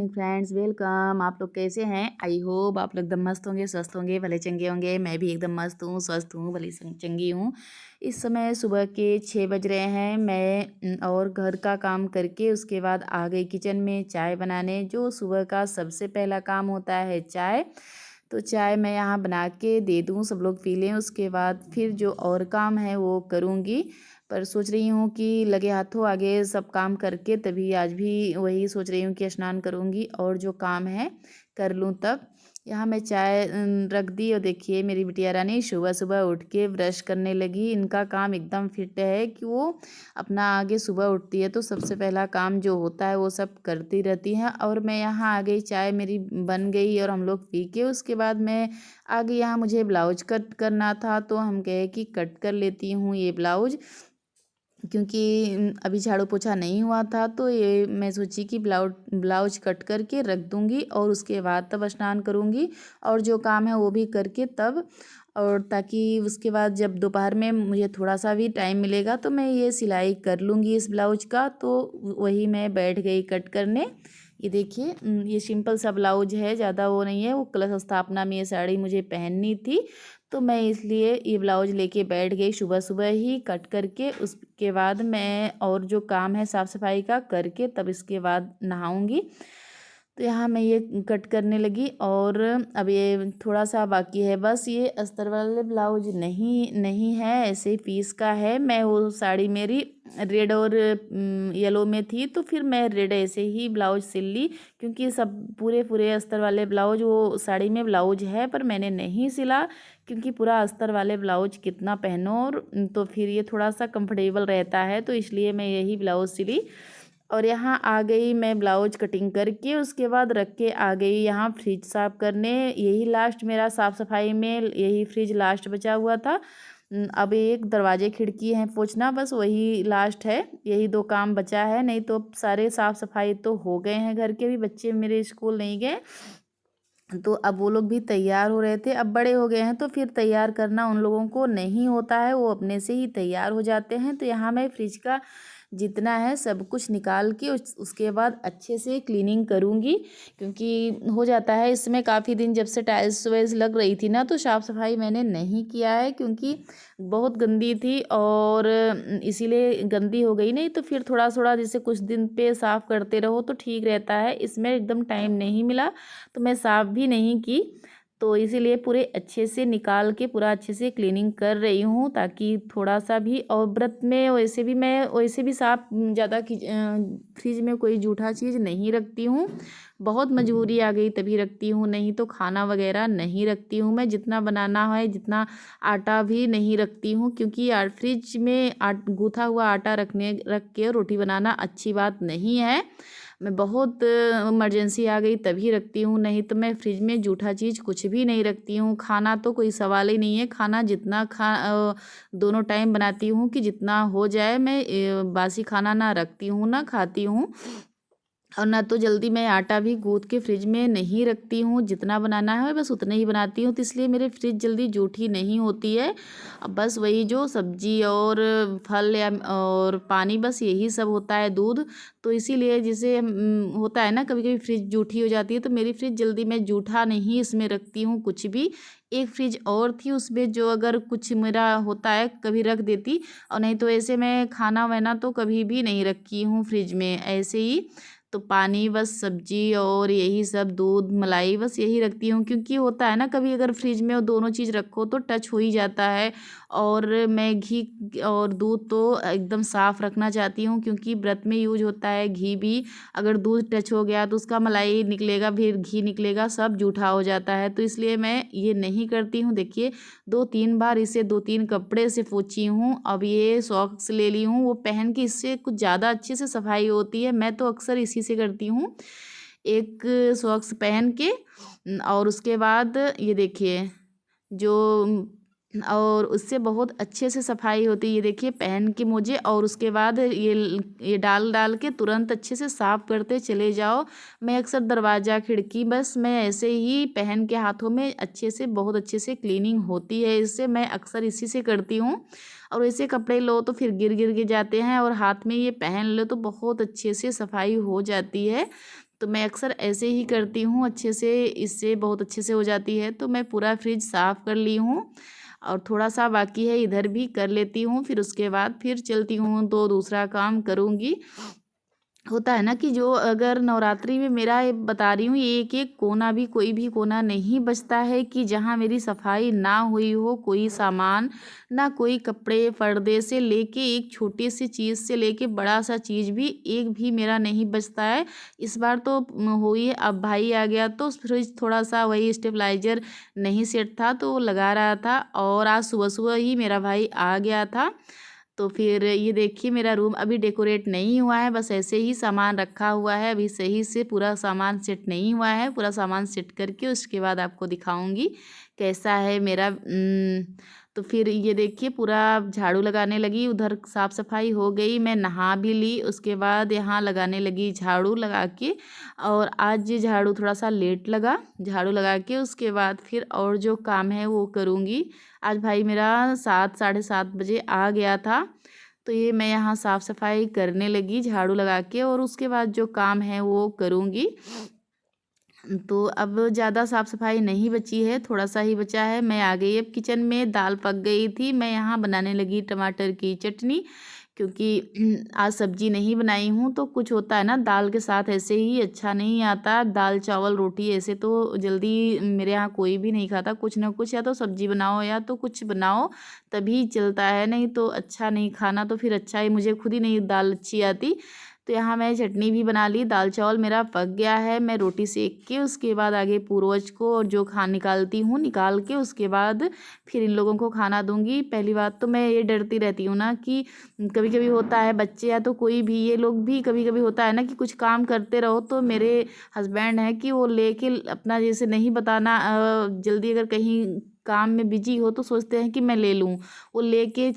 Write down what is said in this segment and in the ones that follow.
Morning friends, welcome. आप लोग कैसे हैं? आई होप आप लोग एकदम मस्त होंगे, स्वस्थ होंगे, भले चंगे होंगे। मैं भी एकदम मस्त हूँ, स्वस्थ हूँ, भले चंगी हूँ। इस समय सुबह के 6 बज रहे हैं। मैं और घर का काम करके उसके बाद आ गई किचन में चाय बनाने। जो सुबह का सबसे पहला काम होता है चाय, तो चाय मैं यहाँ बना के दे दूँ, सब लोग पी लें। उसके बाद फिर जो और काम है वो करूँगी। पर सोच रही हूँ कि लगे हाथों आगे सब काम करके तभी आज भी वही सोच रही हूँ कि स्नान करूँगी और जो काम है कर लूँ तब। यहाँ मैं चाय रख दी और देखिए मेरी बिटिया रानी सुबह सुबह उठ के ब्रश करने लगी। इनका काम एकदम फिट है कि वो अपना आगे सुबह उठती है तो सबसे पहला काम जो होता है वो सब करती रहती हैं। और मैं यहाँ आ गई, चाय मेरी बन गई और हम लोग पी के उसके बाद मैं आ गई। यहाँ मुझे ब्लाउज कट करना था तो हम कहे कि कट कर लेती हूँ ये ब्लाउज, क्योंकि अभी झाड़ू पोछा नहीं हुआ था तो ये मैं सोची कि ब्लाउज कट करके रख दूँगी और उसके बाद तब स्नान करूँगी और जो काम है वो भी करके तब, और ताकि उसके बाद जब दोपहर में मुझे थोड़ा सा भी टाइम मिलेगा तो मैं ये सिलाई कर लूँगी इस ब्लाउज का। तो वही मैं बैठ गई कट करने। ये देखिए ये सिंपल सा ब्लाउज है, ज़्यादा वो नहीं है। वो कलश स्थापना में ये साड़ी मुझे पहननी थी तो मैं इसलिए ये ब्लाउज लेके बैठ गई सुबह सुबह ही कट करके। उसके बाद मैं और जो काम है साफ़ सफाई का करके तब इसके बाद नहाऊंगी। तो यहाँ मैं ये कट करने लगी और अब ये थोड़ा सा बाकी है, बस ये अस्तर वाले ब्लाउज नहीं नहीं है, ऐसे ही पीस का है। मैं वो साड़ी मेरी रेड और येलो में थी तो फिर मैं रेड ऐसे ही ब्लाउज सिल ली, क्योंकि सब पूरे पूरे अस्तर वाले ब्लाउज वो साड़ी में ब्लाउज है पर मैंने नहीं सिला, क्योंकि पूरा अस्तर वाले ब्लाउज कितना पहनो। और तो फिर ये थोड़ा सा कंफर्टेबल रहता है तो इसलिए मैं यही ब्लाउज सिली। और यहाँ आ गई मैं ब्लाउज कटिंग करके, उसके बाद रख के आ गई यहाँ फ्रिज साफ़ करने। यही लास्ट मेरा साफ़ सफाई में यही फ्रिज लास्ट बचा हुआ था। अब एक दरवाजे खिड़की हैं पोंछना, बस वही लास्ट है। यही 2 काम बचा है, नहीं तो सारे साफ़ सफाई तो हो गए हैं। घर के भी बच्चे मेरे स्कूल नहीं गए तो अब वो लोग भी तैयार हो रहे थे। अब बड़े हो गए हैं तो फिर तैयार करना उन लोगों को नहीं होता है, वो अपने से ही तैयार हो जाते हैं। तो यहाँ मैं फ्रिज का जितना है सब कुछ निकाल के उसके बाद अच्छे से क्लीनिंग करूँगी, क्योंकि हो जाता है इसमें काफ़ी दिन जब से टाइल्स वाइल्स लग रही थी ना तो साफ़ सफाई मैंने नहीं किया है, क्योंकि बहुत गंदी थी और इसीलिए गंदी हो गई। नहीं तो फिर थोड़ा थोड़ा जैसे कुछ दिन पे साफ़ करते रहो तो ठीक रहता है। इसमें एकदम टाइम नहीं मिला तो मैं साफ़ भी नहीं की, तो इसीलिए पूरे अच्छे से निकाल के पूरा अच्छे से क्लीनिंग कर रही हूँ, ताकि थोड़ा सा भी। और व्रत में वैसे भी साफ़ ज़्यादा फ्रिज में कोई जूठा चीज़ नहीं रखती हूँ। बहुत मजबूरी आ गई तभी रखती हूँ, नहीं तो खाना वगैरह नहीं रखती हूँ मैं। जितना बनाना है, जितना आटा भी नहीं रखती हूँ, क्योंकि फ्रिज में गूँथा हुआ आटा रख के रोटी बनाना अच्छी बात नहीं है। मैं बहुत इमरजेंसी आ गई तभी रखती हूँ, नहीं तो मैं फ्रिज में जूठा चीज़ कुछ भी नहीं रखती हूँ। खाना तो कोई सवाल ही नहीं है, खाना जितना दोनों टाइम बनाती हूँ कि जितना हो जाए। मैं बासी खाना ना रखती हूँ ना खाती हूँ। और ना तो जल्दी मैं आटा भी गूँथ के फ्रिज में नहीं रखती हूँ। जितना बनाना है बस उतना ही बनाती हूँ, तो इसलिए मेरे फ्रिज जल्दी जूठी नहीं होती है। अब बस वही जो सब्जी और फल या और पानी, बस यही सब होता है, दूध। तो इसीलिए जैसे होता है ना कभी कभी फ्रिज जूठी हो जाती है, तो मेरी फ्रिज जल्दी मैं जूठा नहीं इसमें रखती हूँ कुछ भी। एक फ्रिज और थी उसमें जो अगर कुछ मेरा होता है कभी रख देती, और नहीं तो ऐसे मैं खाना वाना तो कभी भी नहीं रखी हूँ फ्रिज में, ऐसे ही। तो पानी, बस सब्जी और यही सब, दूध मलाई, बस यही रखती हूँ। क्योंकि होता है ना कभी अगर फ्रिज में वो दोनों चीज़ रखो तो टच हो ही जाता है। और मैं घी और दूध तो एकदम साफ़ रखना चाहती हूँ, क्योंकि व्रत में यूज होता है घी भी। अगर दूध टच हो गया तो उसका मलाई निकलेगा, फिर घी निकलेगा, सब जूठा हो जाता है। तो इसलिए मैं ये नहीं करती हूँ। देखिए 2-3 बार इसे 2-3 कपड़े से पोंछी हूँ। अब ये सॉक्स ले ली हूँ, वो पहन के इससे कुछ ज़्यादा अच्छे से सफाई होती है। मैं तो अक्सर इसी से करती हूँ, एक सॉक्स पहन के। और उसके बाद ये देखिए जो और उससे बहुत अच्छे से सफाई होती है। ये देखिए पहन के मोजे, और उसके बाद ये डाल डाल के तुरंत अच्छे से साफ़ करते चले जाओ। मैं अक्सर दरवाज़ा खिड़की बस मैं ऐसे ही पहन के हाथों में अच्छे से, बहुत अच्छे से क्लीनिंग होती है इससे। मैं अक्सर इसी से करती हूँ। और ऐसे कपड़े लो तो फिर गिर गिर के जाते हैं, और हाथ में ये पहन लो तो बहुत अच्छे से सफाई हो जाती है। तो मैं अक्सर ऐसे ही करती हूँ अच्छे से, इससे बहुत अच्छे से हो जाती है। तो मैं पूरा फ्रिज साफ़ कर ली हूँ और थोड़ा-सा बाकी है, इधर भी कर लेती हूँ। फिर उसके बाद फिर चलती हूँ तो दूसरा काम करूँगी। होता है ना कि जो अगर नवरात्रि में मेरा ये बता रही हूँ, ये एक-एक कोना भी, कोई भी कोना नहीं बचता है कि जहाँ मेरी सफाई ना हुई हो। कोई सामान, ना कोई कपड़े, पर्दे से लेके एक छोटी सी चीज़ से लेके बड़ा-सा चीज़ भी एक भी मेरा नहीं बचता है। इस बार तो हुई है, अब भाई आ गया तो फ्रिज थोड़ा-सा वही स्टेबलाइज़र नहीं सेट था तो वो लगा रहा था, और आज सुबह-सुबह ही मेरा भाई आ गया था। तो फिर ये देखिए, मेरा रूम अभी डेकोरेट नहीं हुआ है, बस ऐसे ही सामान रखा हुआ है। अभी सही से पूरा सामान सेट नहीं हुआ है। पूरा सामान सेट करके उसके बाद आपको दिखाऊँगी कैसा है मेरा। तो फिर ये देखिए, पूरा झाड़ू लगाने लगी, उधर साफ़ सफाई हो गई, मैं नहा भी ली। उसके बाद यहाँ लगाने लगी झाड़ू लगा के, और आज ये झाड़ू थोड़ा-सा लेट लगा। झाड़ू लगा के उसके बाद फिर और जो काम है वो करूँगी। आज भाई मेरा 7 साढ़े 7 बजे आ गया था, तो ये मैं यहाँ साफ़ सफाई करने लगी झाड़ू लगा के, और उसके बाद जो काम है वो करूँगी। तो अब ज़्यादा साफ़ सफाई नहीं बची है, थोड़ा-सा ही बचा है। मैं आ गई अब किचन में, दाल पक गई थी। मैं यहाँ बनाने लगी टमाटर की चटनी, क्योंकि आज सब्ज़ी नहीं बनाई हूँ। तो कुछ होता है ना, दाल के साथ ऐसे ही अच्छा नहीं आता। दाल, चावल, रोटी ऐसे तो जल्दी मेरे यहाँ कोई भी नहीं खाता। कुछ ना कुछ या तो सब्ज़ी बनाओ या तो कुछ बनाओ, तभी चलता है, नहीं तो अच्छा नहीं खाना तो फिर अच्छा ही, मुझे खुद ही नहीं दाल अच्छी आती। तो यहाँ मैं चटनी भी बना ली, दाल चावल मेरा पक गया है। मैं रोटी सेक के उसके बाद आगे पूर्वज को और जो निकालती हूँ, निकाल के उसके बाद फिर इन लोगों को खाना दूँगी। पहली बात तो मैं ये डरती रहती हूँ ना कि कभी-कभी होता है बच्चे या तो कोई भी, ये लोग भी कभी-कभी होता है ना कि कुछ काम करते रहो, तो मेरे हस्बैंड हैं कि वो लेके अपना जैसे नहीं बताना, जल्दी अगर कहीं काम में बिजी हो तो सोचते हैं कि मैं ले लूँ। वो लेके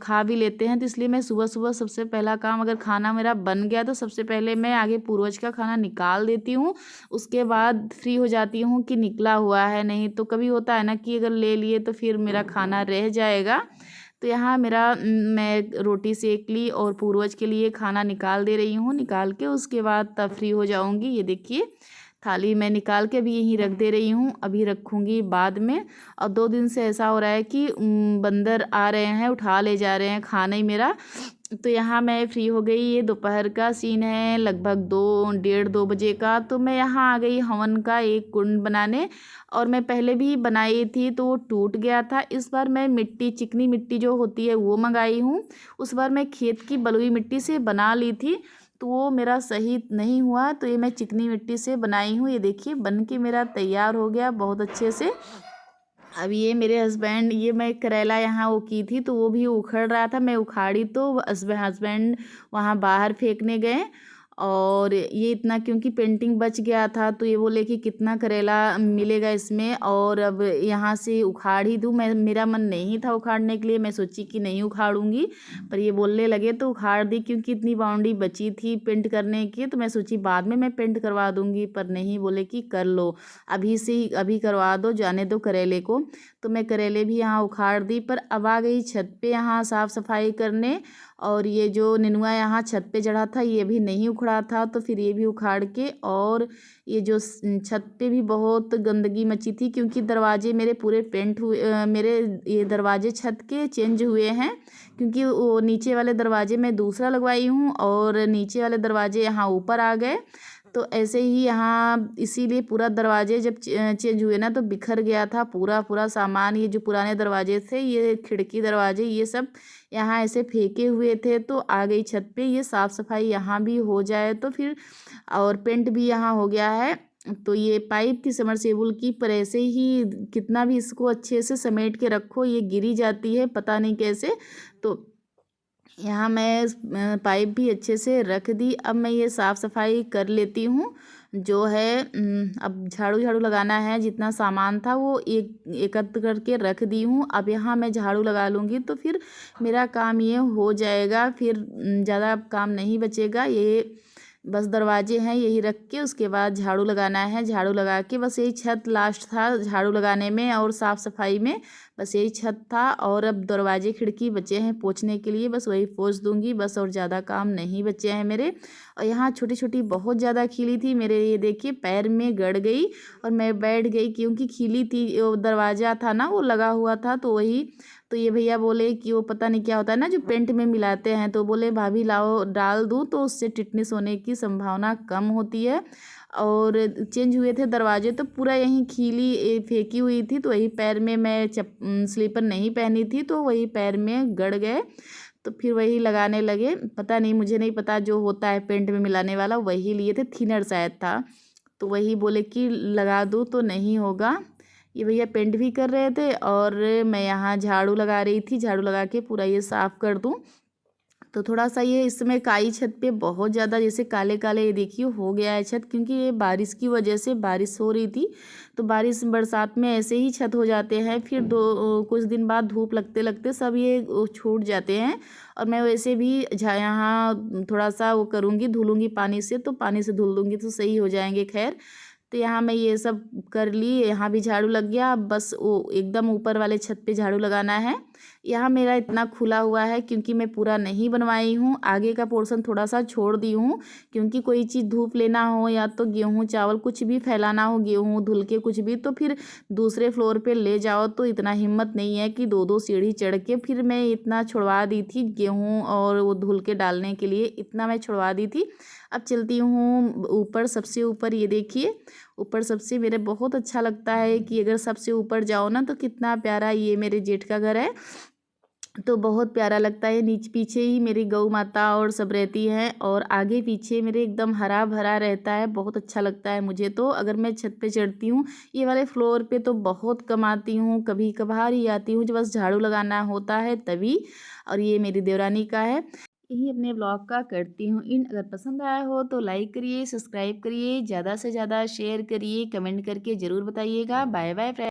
खा भी लेते हैं। तो इसलिए मैं सुबह-सुबह सबसे पहला काम, अगर खाना मेरा बन गया तो सबसे पहले मैं आगे पूर्वज का खाना निकाल देती हूँ। उसके बाद फ्री हो जाती हूँ कि निकला हुआ है, नहीं तो कभी होता है ना कि अगर ले लिए तो फिर मेरा खाना रह जाएगा। तो यहाँ मेरा मैं रोटी सेक ली और पूर्वज के लिए खाना निकाल दे रही हूँ। निकाल के उसके बाद तब फ्री हो जाऊँगी। ये देखिए, थाली मैं निकाल के अभी यहीं रख दे रही हूँ, अभी रखूँगी बाद में। और 2 दिन से ऐसा हो रहा है कि बंदर आ रहे हैं, उठा ले जा रहे हैं खाना ही मेरा। तो यहाँ मैं फ्री हो गई। ये दोपहर का सीन है, लगभग 2 डेढ़ 2 बजे का। तो मैं यहाँ आ गई हवन का एक कुंड बनाने, और मैं पहले भी बनाई थी तो वो टूट गया था। इस बार मैं मिट्टी, चिकनी मिट्टी जो होती है वो मंगाई हूँ। उस बार मैं खेत की बलुई मिट्टी से बना ली थी, तो वो मेरा सही नहीं हुआ, तो ये मैं चिकनी मिट्टी से बनाई हूँ। ये देखिए बन के मेरा तैयार हो गया बहुत अच्छे से। अब ये मेरे हस्बैंड, ये मैं करेला यहाँ वो की थी तो वो भी उखड़ रहा था, मैं उखाड़ी तो हस्बैंड वहाँ बाहर फेंकने गए। और ये इतना, क्योंकि पेंटिंग बच गया था, तो ये बोले कि कितना करेला मिलेगा इसमें, और अब यहाँ से उखाड़ ही दूँ। मेरा मन नहीं था उखाड़ने के लिए, मैं सोची कि नहीं उखाड़ूंगी, पर ये बोलने लगे तो उखाड़ दी। क्योंकि इतनी बाउंड्री बची थी पेंट करने की, तो मैं सोची बाद में मैं पेंट करवा दूंगी, पर नहीं, बोले कि कर लो, अभी से ही अभी करवा दो, जाने दो करेले को। तो मैं करेले भी यहाँ उखाड़ दी, पर अब आ गई छत पे यहाँ साफ़ सफाई करने। और ये जो नेनुआ यहाँ छत पे चढ़ा था ये भी नहीं उखड़ा था, तो फिर ये भी उखाड़ के। और ये जो छत पे भी बहुत गंदगी मची थी, क्योंकि दरवाजे मेरे पूरे पेंट हुए, मेरे ये दरवाजे छत के चेंज हुए हैं, क्योंकि वो नीचे वाले दरवाजे में दूसरा लगवाई हूँ और नीचे वाले दरवाजे यहाँ ऊपर आ गए। तो ऐसे ही यहाँ इसीलिए पूरा दरवाजे जब चेंज हुए ना, तो बिखर गया था पूरा पूरा सामान। ये जो पुराने दरवाजे थे, ये खिड़की दरवाजे, ये सब यहाँ ऐसे फेंके हुए थे। तो आ गई छत पे, ये साफ़ सफाई यहाँ भी हो जाए तो फिर, और पेंट भी यहाँ हो गया है। तो ये पाइप थी समरसेबुल की, पर ऐसे ही कितना भी इसको अच्छे से समेट के रखो ये गिरी जाती है, पता नहीं कैसे। तो यहाँ मैं पाइप भी अच्छे से रख दी। अब मैं ये साफ़ सफाई कर लेती हूँ जो है। अब झाड़ू झाड़ू लगाना है, जितना सामान था वो एक एकत्र करके रख दी हूँ। अब यहाँ मैं झाड़ू लगा लूँगी तो फिर मेरा काम ये हो जाएगा, फिर ज़्यादा काम नहीं बचेगा। ये बस दरवाजे हैं यही रख के उसके बाद झाड़ू लगाना है। झाड़ू लगा के बस यही छत लास्ट था झाड़ू लगाने में और साफ़ सफाई में, बस यही छत था। और अब दरवाजे खिड़की बचे हैं पोंछने के लिए, बस वही पोंछ दूंगी बस, और ज़्यादा काम नहीं बचे हैं मेरे। और यहाँ छोटी छोटी बहुत ज़्यादा खिली थी मेरे, ये देखिए पैर में गड़ गई और मैं बैठ गई क्योंकि खिली थी। वो दरवाज़ा था ना वो लगा हुआ था, तो वही तो ये भैया बोले कि वो पता नहीं क्या होता है ना जो पेंट में मिलाते हैं, तो बोले भाभी लाओ डाल दूँ तो उससे टिटनेस होने की संभावना कम होती है। और चेंज हुए थे दरवाजे तो पूरा यहीं खीली फेंकी हुई थी, तो वही पैर में मैं स्लीपर नहीं पहनी थी तो वही पैर में गड़ गए। तो फिर वही लगाने लगे, पता नहीं मुझे नहीं पता जो होता है पेंट में मिलाने वाला वही लिए थे, थिनर शायद था। तो वही बोले कि लगा दूँ तो नहीं होगा। ये भैया पेंट भी कर रहे थे और मैं यहाँ झाड़ू लगा रही थी, झाड़ू लगा के पूरा ये साफ़ कर दूँ। तो थोड़ा सा ये इस समय काई छत पे बहुत ज़्यादा जैसे काले काले ये देखिए हो गया है छत, क्योंकि ये बारिश की वजह से बारिश हो रही थी। तो बारिश बरसात में ऐसे ही छत हो जाते हैं, फिर कुछ दिन बाद धूप लगते लगते सब ये छूट जाते हैं। और मैं वैसे भी यहाँ थोड़ा सा वो करूँगी, धुलूँगी पानी से, तो पानी से धुल दूँगी तो सही हो जाएंगे। खैर तो यहाँ मैं ये सब कर ली, यहाँ भी झाड़ू लग गया। अब बस वो एकदम ऊपर वाले छत पे झाड़ू लगाना है। यहाँ मेरा इतना खुला हुआ है क्योंकि मैं पूरा नहीं बनवाई हूँ, आगे का पोर्शन थोड़ा सा छोड़ दी हूँ, क्योंकि कोई चीज़ धूप लेना हो या तो गेहूँ चावल कुछ भी फैलाना हो, गेहूँ धुल के कुछ भी, तो फिर दूसरे फ्लोर पे ले जाओ तो इतना हिम्मत नहीं है कि दो दो सीढ़ी चढ़ के। फिर मैं इतना छुड़वा दी थी गेहूँ और वो धुल के डालने के लिए, इतना मैं छुड़वा दी थी। अब चलती हूँ ऊपर, सबसे ऊपर ये देखिए, ऊपर सबसे मेरे बहुत अच्छा लगता है कि अगर सबसे ऊपर जाओ ना तो कितना प्यारा, ये मेरे जेठ का घर है तो बहुत प्यारा लगता है। नीचे पीछे ही मेरी गौ माता और सब रहती हैं और आगे पीछे मेरे एकदम हरा भरा रहता है, बहुत अच्छा लगता है मुझे। तो अगर मैं छत पे चढ़ती हूँ, ये वाले फ्लोर पे तो बहुत कम आती हूँ, कभी कभार ही आती हूँ, जो बस झाड़ू लगाना होता है तभी। और ये मेरी देवरानी का है। यही अपने ब्लॉग का करती हूँ इन। अगर पसंद आया हो तो लाइक करिए, सब्सक्राइब करिए, ज़्यादा से ज़्यादा शेयर करिए, कमेंट करके ज़रूर बताइएगा। Bye bye friend.